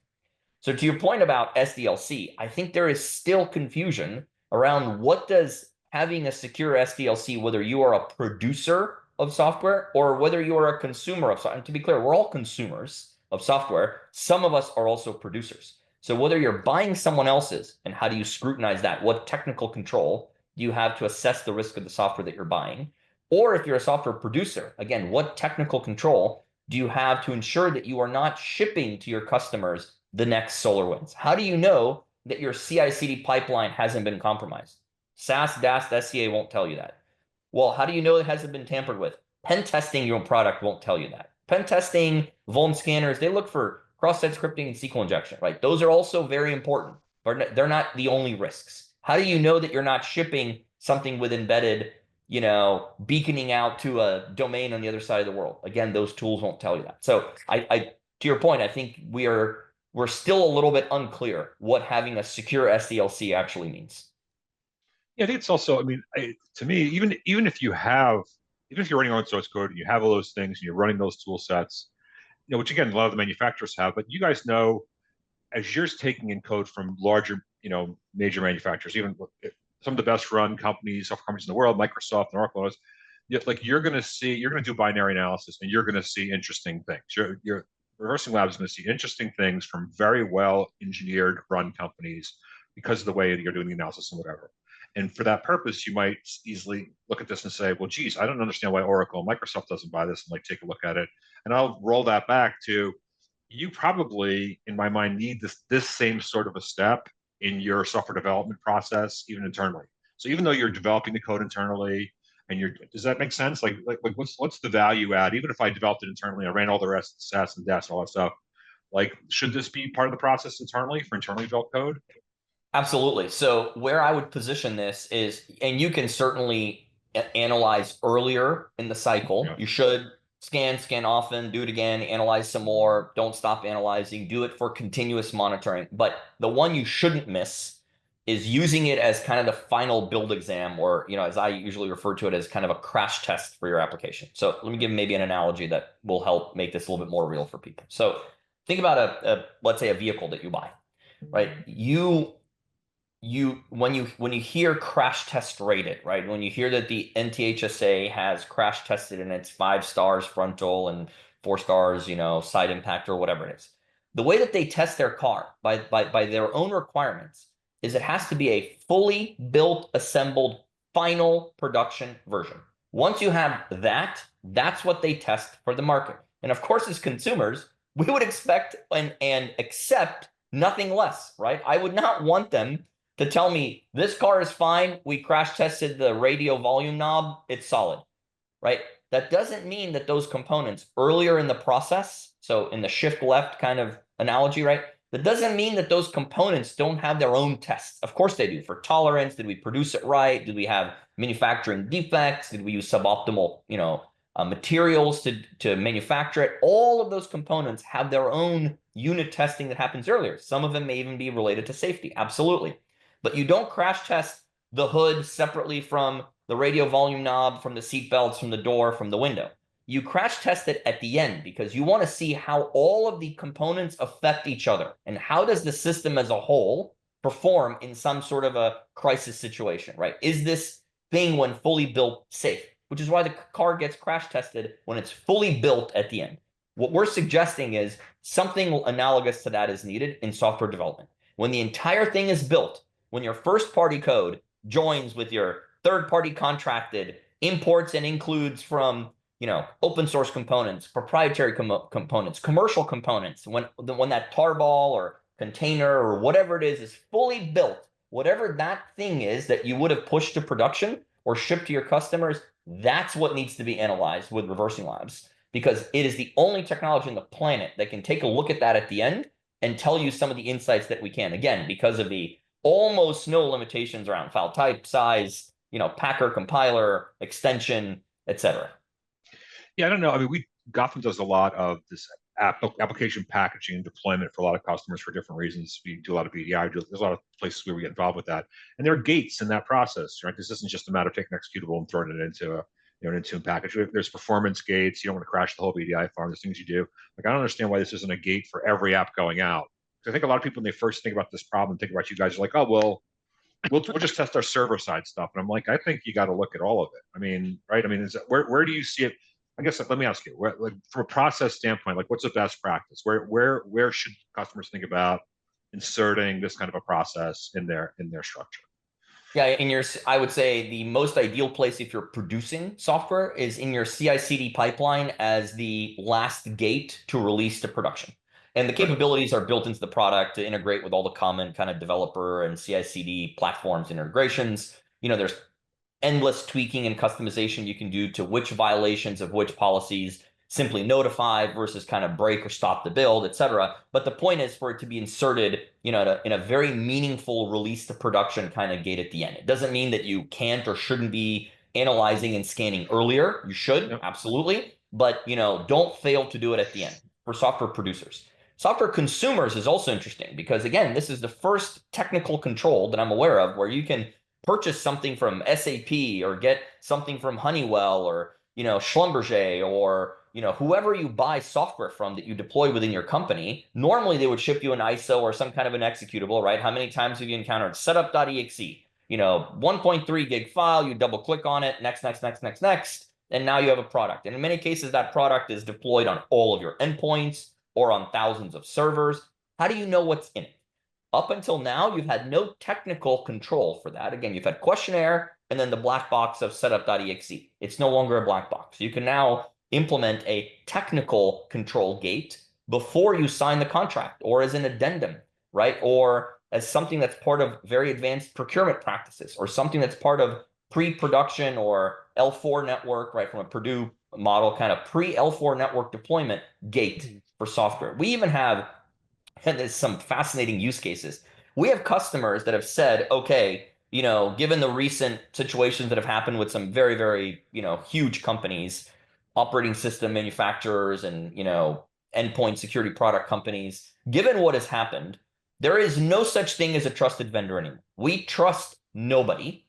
Speaker 2: So to your point about SDLC, I think there is still confusion around what does having a secure SDLC, whether you are a producer of software or whether you are a consumer of software. And to be clear, we're all consumers of software. Some of us are also producers. So whether you're buying someone else's and how do you scrutinize that? What technical control do you have to assess the risk of the software that you're buying? Or if you're a software producer, again, what technical control do you have to ensure that you are not shipping to your customers the next SolarWinds? How do you know that your CI/CD pipeline hasn't been compromised? SaaS, DAST, SCA won't tell you that. Well, how do you know it hasn't been tampered with? Pen testing your product won't tell you that. Pen testing, vuln scanners, they look for cross-site scripting and SQL injection, right? Those are also very important, but they're not the only risks. How do you know that you're not shipping something with embedded, beaconing out to a domain on the other side of the world? Again, those tools won't tell you that. So to your point, I think we're still a little bit unclear what having a secure SDLC actually means.
Speaker 1: Yeah, I think it's also, I mean, to me, even if you're running on source code and you have all those things and you're running those tool sets, which again, a lot of the manufacturers have, but you guys know as you're taking in code from larger, major manufacturers, even some of the best run companies, software companies in the world, Microsoft and Oracle, you're going to do binary analysis and you're going to see interesting things. Your ReversingLabs is going to see interesting things from very well engineered run companies because of the way that you're doing the analysis and whatever. And for that purpose, you might easily look at this and say, well, geez, I don't understand why Oracle and Microsoft doesn't buy this, and like take a look at it. And I'll roll that back to you probably, in my mind, need this same sort of a step in your software development process, even internally. So even though you're developing the code internally, and does that make sense? Like what's the value add? Even if I developed it internally, I ran all the rest, SAS and DAS, all that stuff. Like, should this be part of the process internally for internally developed code?
Speaker 2: Absolutely. So where I would position this is, and you can certainly analyze earlier in the cycle.
Speaker 1: Yeah.
Speaker 2: You should scan often, do it again, analyze some more, don't stop analyzing, do it for continuous monitoring. But the one you shouldn't miss is using it as kind of the final build exam, or, as I usually refer to it, as kind of a crash test for your application. So let me give maybe an analogy that will help make this a little bit more real for people. So think about let's say a vehicle that you buy, right? When you hear crash test rated, right? When you hear that the NTHSA has crash tested and it's 5 stars frontal and 4 stars, side impact or whatever it is. The way that they test their car by their own requirements is it has to be a fully built, assembled, final production version. Once you have that, that's what they test for the market. And of course, as consumers, we would expect and accept nothing less, right? I would not want them to tell me this car is fine. We crash tested the radio volume knob. It's solid, right? That doesn't mean that those components earlier in the process, so in the shift left kind of analogy, right? That doesn't mean that those components don't have their own tests. Of course they do. For tolerance, did we produce it right? Did we have manufacturing defects? Did we use suboptimal, materials to manufacture it? All of those components have their own unit testing that happens earlier. Some of them may even be related to safety. Absolutely. But you don't crash test the hood separately from the radio volume knob, from the seat belts, from the door, from the window. You crash test it at the end because you want to see how all of the components affect each other and how does the system as a whole perform in some sort of a crisis situation, right? Is this thing, when fully built, safe? Which is why the car gets crash tested when it's fully built at the end. What we're suggesting is something analogous to that is needed in software development. When the entire thing is built, when your first party code joins with your third party contracted, imports and includes from open source components, proprietary components, commercial components, when that tarball or container or whatever it is fully built, whatever that thing is that you would have pushed to production or shipped to your customers, that's what needs to be analyzed with ReversingLabs, because it is the only technology on the planet that can take a look at that at the end and tell you some of the insights that we can, again, because of the almost no limitations around file type, size, Packer, compiler, extension, etc.
Speaker 1: Yeah, I don't know. I mean, Gotham does a lot of this application packaging deployment for a lot of customers for different reasons. We do a lot of BDI. There's a lot of places where we get involved with that, and there are gates in that process, right? This isn't just a matter of taking an executable and throwing it into a an Intune package. There's performance gates. You don't want to crash the whole BDI farm. There's things you do. Like I don't understand why this isn't a gate for every app going out. I think a lot of people when they first think about this problem, think about you guys are like, oh well, we'll just test our server side stuff. And I'm like, I think you got to look at all of it. I mean, right? I mean, where do you see it? I guess let me ask you, like, from a process standpoint, like what's the best practice? Where should customers think about inserting this kind of a process in their structure?
Speaker 2: Yeah, I would say the most ideal place if you're producing software is in your CI/CD pipeline as the last gate to release to production. And the
Speaker 1: Right.
Speaker 2: capabilities are built into the product to integrate with all the common kind of developer and CI/CD platforms and integrations. There's endless tweaking and customization you can do to which violations of which policies simply notify versus kind of break or stop the build, etc. But the point is for it to be inserted, in a very meaningful release to production kind of gate at the end. It doesn't mean that you can't or shouldn't be analyzing and scanning earlier. You should,
Speaker 1: Yep.
Speaker 2: absolutely. But, don't fail to do it at the end for software producers. Software consumers is also interesting because, again, this is the first technical control that I'm aware of where you can purchase something from SAP or get something from Honeywell or, Schlumberger or, whoever you buy software from that you deploy within your company. Normally they would ship you an ISO or some kind of an executable, right? How many times have you encountered setup.exe? 1.3 gig file, you double click on it, next, and now you have a product. And in many cases, that product is deployed on all of your endpoints or on thousands of servers. How do you know what's in it? Up until now, you've had no technical control for that. Again, you've had questionnaire and then the black box of setup.exe. It's no longer a black box. You can now implement a technical control gate before you sign the contract or as an addendum, right? Or as something that's part of very advanced procurement practices or something that's part of pre-production or L4 network, right? From a Purdue model, kind of pre-L4 network deployment gate for software. We even have, and there's some fascinating use cases. We have customers that have said, okay, given the recent situations that have happened with some very, very, huge companies, operating system manufacturers and, endpoint security product companies, given what has happened, there is no such thing as a trusted vendor anymore. We trust nobody.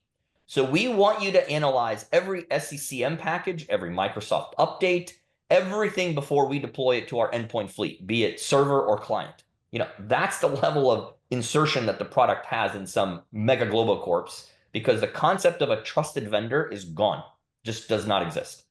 Speaker 2: So we want you to analyze every SCCM package, every Microsoft update, everything before we deploy it to our endpoint fleet, be it server or client. That's the level of insertion that the product has in some mega global corps because the concept of a trusted vendor is gone, just does not exist.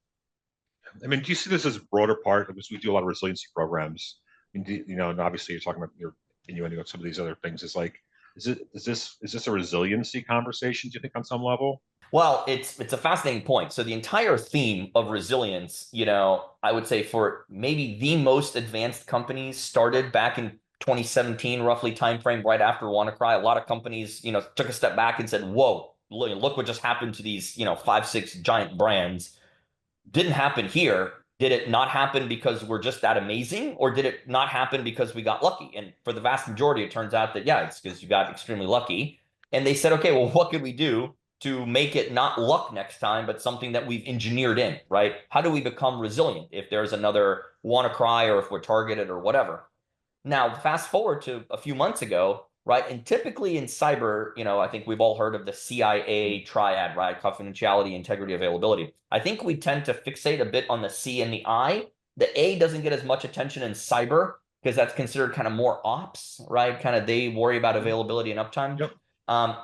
Speaker 1: I mean, do you see this as a broader part? Because we do a lot of resiliency programs, and and obviously you're talking about your innuendo of some of these other things. It's like, is this a resiliency conversation? Do you think on some level?
Speaker 2: Well, it's a fascinating point. So the entire theme of resilience, I would say for maybe the most advanced companies started back in 2017, roughly timeframe, right after WannaCry. A lot of companies, took a step back and said, "Whoa, look what just happened to these, 5, 6 giant brands. Didn't happen here. Did it not happen because we're just that amazing, or did it not happen because we got lucky?" And for the vast majority, it turns out that yeah, it's because you got extremely lucky. And they said, "Okay, well, what could we do to make it not luck next time, but something that we've engineered in, right? How do we become resilient if there's another WannaCry or if we're targeted or whatever?" Now, fast forward to a few months ago, right? And typically in cyber, I think we've all heard of the CIA triad, right? Confidentiality, integrity, availability. I think we tend to fixate a bit on the C and the I. The A doesn't get as much attention in cyber because that's considered kind of more ops, right? Kind of they worry about availability and uptime.
Speaker 1: Yep.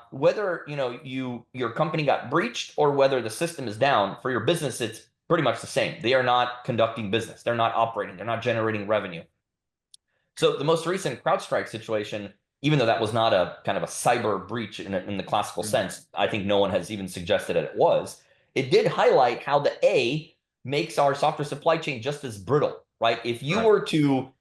Speaker 2: Whether your company got breached or whether the system is down for your business, it's pretty much the same. They are not conducting business. They're not operating. They're not generating revenue. So the most recent CrowdStrike situation, even though that was not a kind of a cyber breach in the classical sense, I think no one has even suggested that it was. It did highlight how the A makes our software supply chain just as brittle, right? If you
Speaker 1: Right.
Speaker 2: were to,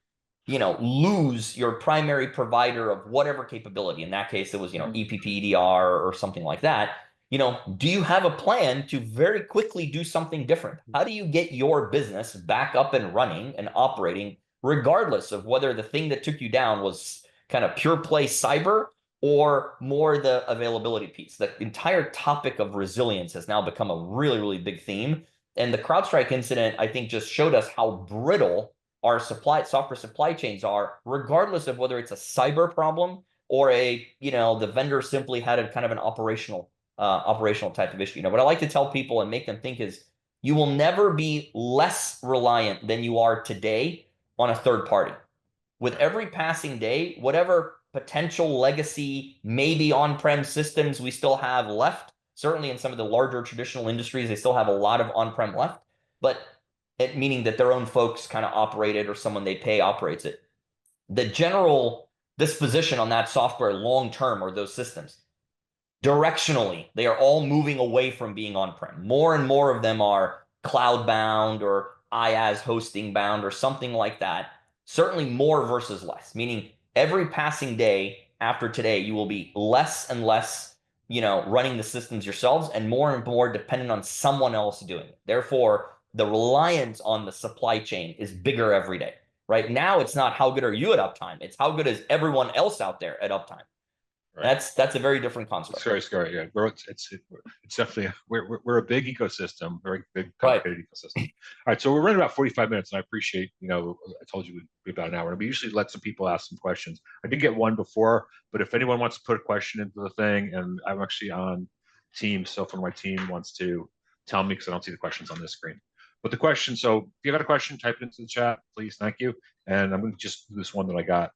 Speaker 2: lose your primary provider of whatever capability, in that case, it was, EPP, EDR or something like that, do you have a plan to very quickly do something different? How do you get your business back up and running and operating regardless of whether the thing that took you down was kind of pure play cyber or more the availability piece? The entire topic of resilience has now become a really, really big theme. And the CrowdStrike incident, I think, just showed us how brittle our software supply chains are, regardless of whether it's a cyber problem or the vendor simply had a kind of an operational type of issue. What I like to tell people and make them think is you will never be less reliant than you are today on a third party. With every passing day, whatever potential legacy, maybe on-prem systems we still have left, certainly in some of the larger traditional industries, they still have a lot of on-prem left, but meaning that their own folks kind of operate it or someone they pay operates it. The general disposition on that software long-term or those systems, directionally, they are all moving away from being on-prem. More and more of them are cloud-bound or IaaS hosting bound or something like that. Certainly more versus less, meaning every passing day after today, you will be less and less, running the systems yourselves and more dependent on someone else doing it. Therefore, the reliance on the supply chain is bigger every day. Right now, it's not how good are you at uptime. It's how good is everyone else out there at uptime.
Speaker 1: Right.
Speaker 2: That's a very different construct.
Speaker 1: It's very scary. Yeah, it's definitely we're a big ecosystem, very big
Speaker 2: Right.
Speaker 1: complicated ecosystem. All right, so we're running about 45 minutes, and I appreciate I told you we'd be about an hour. And we usually let some people ask some questions. I did get one before, but if anyone wants to put a question into the thing, and I'm actually on Teams, so if my team wants to tell me because I don't see the questions on this screen. But the question, so if you got a question, type it into the chat, please. Thank you. And I'm going to just do this one that I got.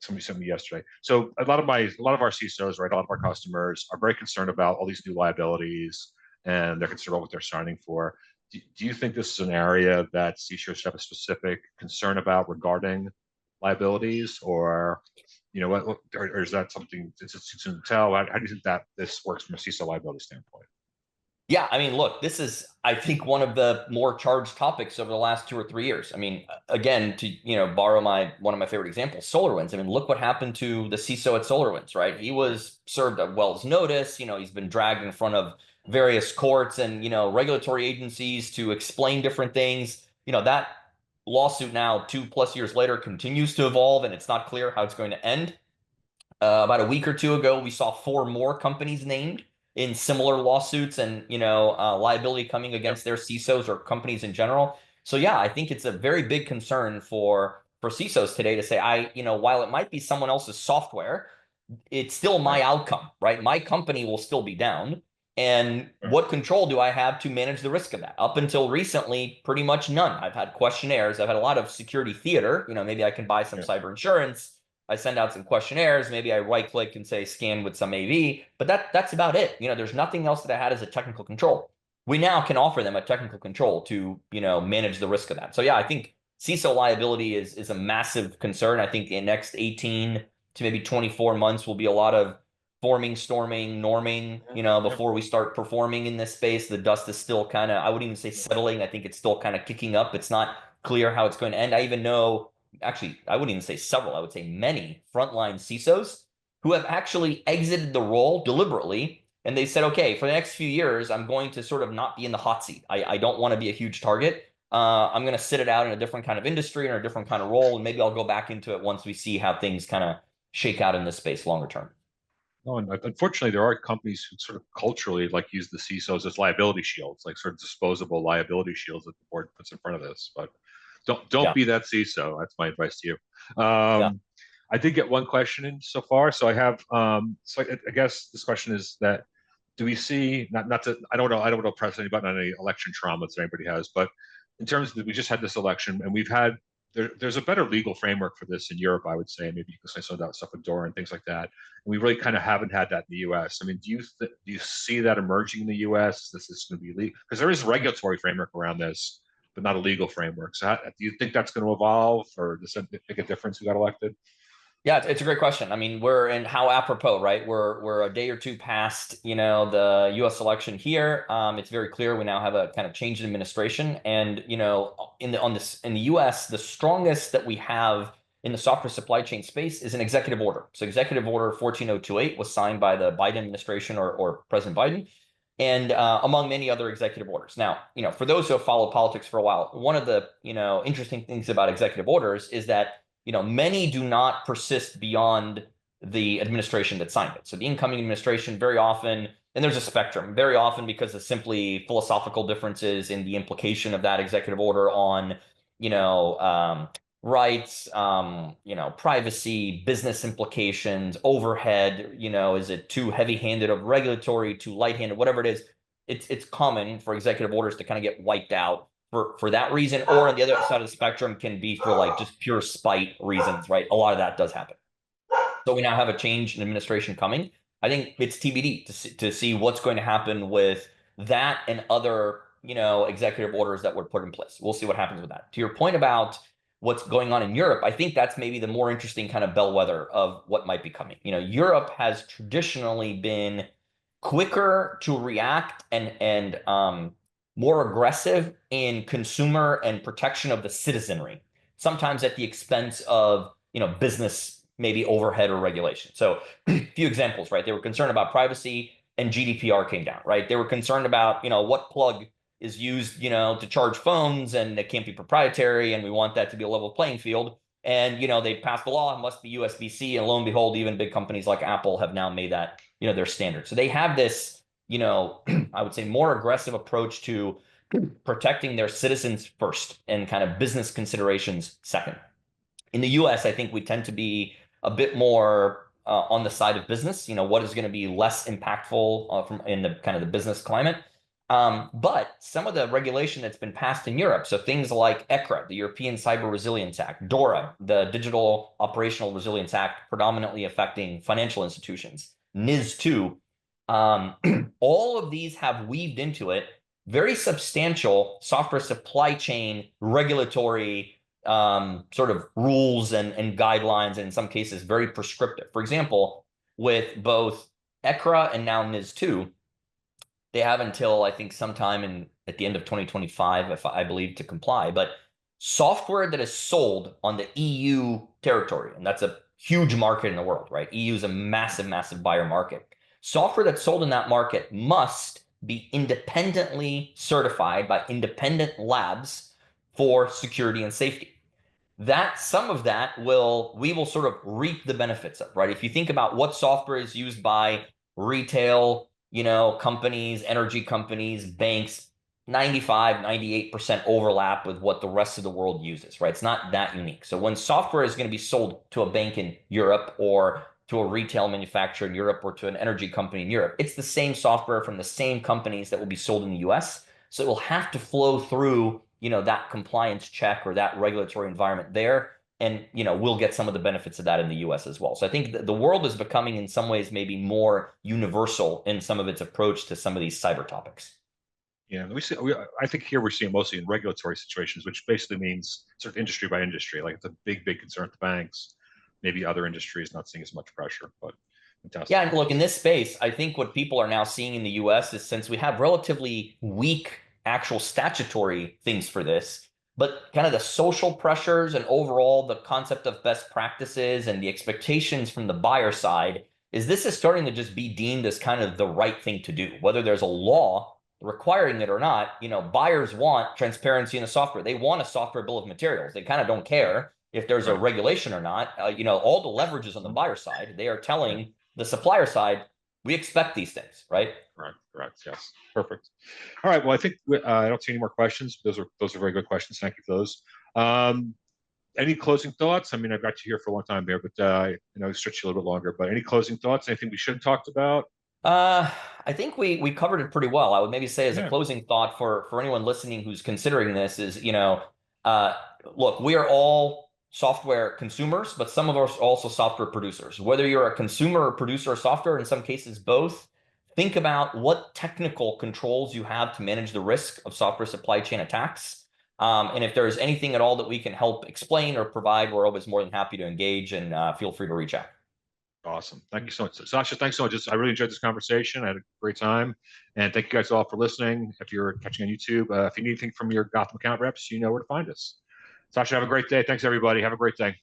Speaker 1: Somebody sent me yesterday. So a lot of our CISOs, right, a lot of our customers are very concerned about all these new liabilities, and they're concerned about what they're signing for. Do you think this is an area that CISOs have a specific concern about regarding liabilities, or or is that something that's too soon to tell? How do you think that this works from a CISO liability standpoint?
Speaker 2: Yeah, I mean, look, this is, I think, one of the more charged topics over the last 2 or 3 years. I mean, again, to borrow one of my favorite examples, SolarWinds. I mean, look what happened to the CISO at SolarWinds, right? He was served a Wells notice. He's been dragged in front of various courts and regulatory agencies to explain different things. That lawsuit now 2+ years later continues to evolve, and it's not clear how it's going to end. About a week or two ago, we saw 4 more companies named in similar lawsuits and liability coming against their CISOs or companies in general. So yeah, I think it's a very big concern for CISOs today to say, while it might be someone else's software, it's still my outcome, right? My company will still be down. And what control do I have to manage the risk of that? Up until recently, pretty much none. I've had questionnaires. I've had a lot of security theater. Maybe I can buy some cyber insurance. I send out some questionnaires. Maybe I right click and say scan with some AV, but that's about it. There's nothing else that I had as a technical control. We now can offer them a technical control to, manage the risk of that. So yeah, I think CISO liability is a massive concern. I think the next 18 to maybe 24 months will be a lot of forming, storming, norming, before we start performing in this space. The dust is still kind of, I wouldn't even say settling. I think it's still kind of kicking up. It's not clear how it's going to end. I even know, actually, I wouldn't even say several, I would say many frontline CISOs who have actually exited the role deliberately. And they said, okay, for the next few years, I'm going to sort of not be in the hot seat. I don't want to be a huge target. I'm going to sit it out in a different kind of industry or a different kind of role. And maybe I'll go back into it once we see how things kind of shake out in this space longer term.
Speaker 1: Oh, and unfortunately, there are companies who sort of culturally use the CISOs as liability shields, like sort of disposable liability shields that the board puts in front of this. But don't be that CISO. That's my advice to you. I did get one question in so far, so I have. So I guess this question is that: do we see not to? I don't want to press anybody on any election trauma that anybody has, but in terms of we just had this election and we've had there's a better legal framework for this in Europe, I would say, maybe because I saw that stuff with DORA and things like that. And we really kind of haven't had that in the U.S. I mean, do you see that emerging in the U.S.? This is going to be legal because there is a regulatory framework around this, but not a legal framework. So do you think that's going to evolve, or does that make a difference who got elected?
Speaker 2: Yeah, it's a great question. I mean, we're in how apropos, right? We're a day or two past, the U.S. election here. It's very clear we now have a kind of change in administration, and in the U.S., the strongest that we have in the software supply chain space is an executive order. So Executive Order 14028 was signed by the Biden administration or President Biden, and among many other executive orders. Now, for those who have followed politics for a while, one of the interesting things about executive orders is that many do not persist beyond the administration that signed it. So the incoming administration very often And there's a spectrum very often because of simply philosophical differences in the implication of that executive order on, rights, privacy, business implications, overhead, is it too heavy-handed of regulatory, too light-handed, whatever it is. It's common for executive orders to kind of get wiped out for that reason, or on the other side of the spectrum can be for like just pure spite reasons, right? A lot of that does happen. So we now have a change in administration coming. I think it's TBD to see what's going to happen with that and other, executive orders that were put in place. We'll see what happens with that. To your point about what's going on in Europe, I think that's maybe the more interesting kind of bellwether of what might be coming. Europe has traditionally been quicker to react and more aggressive in consumer and protection of the citizenry, sometimes at the expense of business, maybe overhead or regulation. So a few examples, right? They were concerned about privacy and GDPR came down, right? They were concerned about what plug is used to charge phones and it can't be proprietary and we want that to be a level playing field. And they passed the law, it must be USB-C, and lo and behold, even big companies like Apple have now made that their standard. So they have this I would say more aggressive approach to protecting their citizens first and kind of business considerations second. In the US, I think we tend to be a bit more on the side of business, what is going to be less impactful from in the kind of the business climate. But some of the regulation that's been passed in Europe, so things like ECRA, the European Cyber Resilience Act, DORA, the Digital Operational Resilience Act, predominantly affecting financial institutions, NIS2, all of these have weaved into it very substantial software supply chain regulatory sort of rules and guidelines, and in some cases very prescriptive. For example, with both ECRA and now NIS2, they have until I think sometime at the end of 2025, if I believe, to comply. But software that is sold on the EU territory, and that's a huge market in the world, right? EU is a massive, massive buyer market. Software that's sold in that market must be independently certified by independent labs for security and safety. That some of that we will sort of reap the benefits of, right? If you think about what software is used by retail, companies, energy companies, banks, 95, 98% overlap with what the rest of the world uses, right? It's not that unique. So when software is going to be sold to a bank in Europe or to a retail manufacturer in Europe or to an energy company in Europe, it's the same software from the same companies that will be sold in the US. So it will have to flow through, that compliance check or that regulatory environment there. And, we'll get some of the benefits of that in the US as well. So I think the world is becoming in some ways maybe more universal in some of its approach to some of these cyber topics.
Speaker 1: Yeah, I think here we're seeing mostly in regulatory situations, which basically means sort of industry by industry. Like it's a big, big concern with the banks. Maybe other industries not seeing as much pressure, but fantastic.
Speaker 2: Yeah, and look, in this space, I think what people are now seeing in the US is since we have relatively weak actual statutory things for this, but kind of the social pressures and overall the concept of best practices and the expectations from the buyer side this is starting to just be deemed as kind of the right thing to do. Whether there's a law requiring it or not, buyers want transparency in the software. They want a software bill of materials. They kind of don't care if there's a regulation or not. All the leverage is on the buyer side. They are telling the supplier side, we expect these things, right?
Speaker 1: Correct. Yes. Perfect. All right. Well, I think I don't see any more questions. Those are very good questions. Thank you for those. Any closing thoughts? I mean, I've got you here for a long time there, but I stretch you a little bit longer. But any closing thoughts? Anything we should have talked about?
Speaker 2: I think we covered it pretty well. I would maybe say as a closing thought for anyone listening who's considering this is, look, we are all software consumers, but some of us are also software producers. Whether you're a consumer or producer of software, in some cases both, think about what technical controls you have to manage the risk of software supply chain attacks. And if there's anything at all that we can help explain or provide, we're always more than happy to engage, and feel free to reach out.
Speaker 1: Awesome. Thank you so much. Saša, thanks so much. I really enjoyed this conversation. I had a great time. And thank you guys all for listening. If you're catching on YouTube, if you need anything from your Gotham account reps, you know where to find us. Saša, have a great day. Thanks, everybody. Have a great day.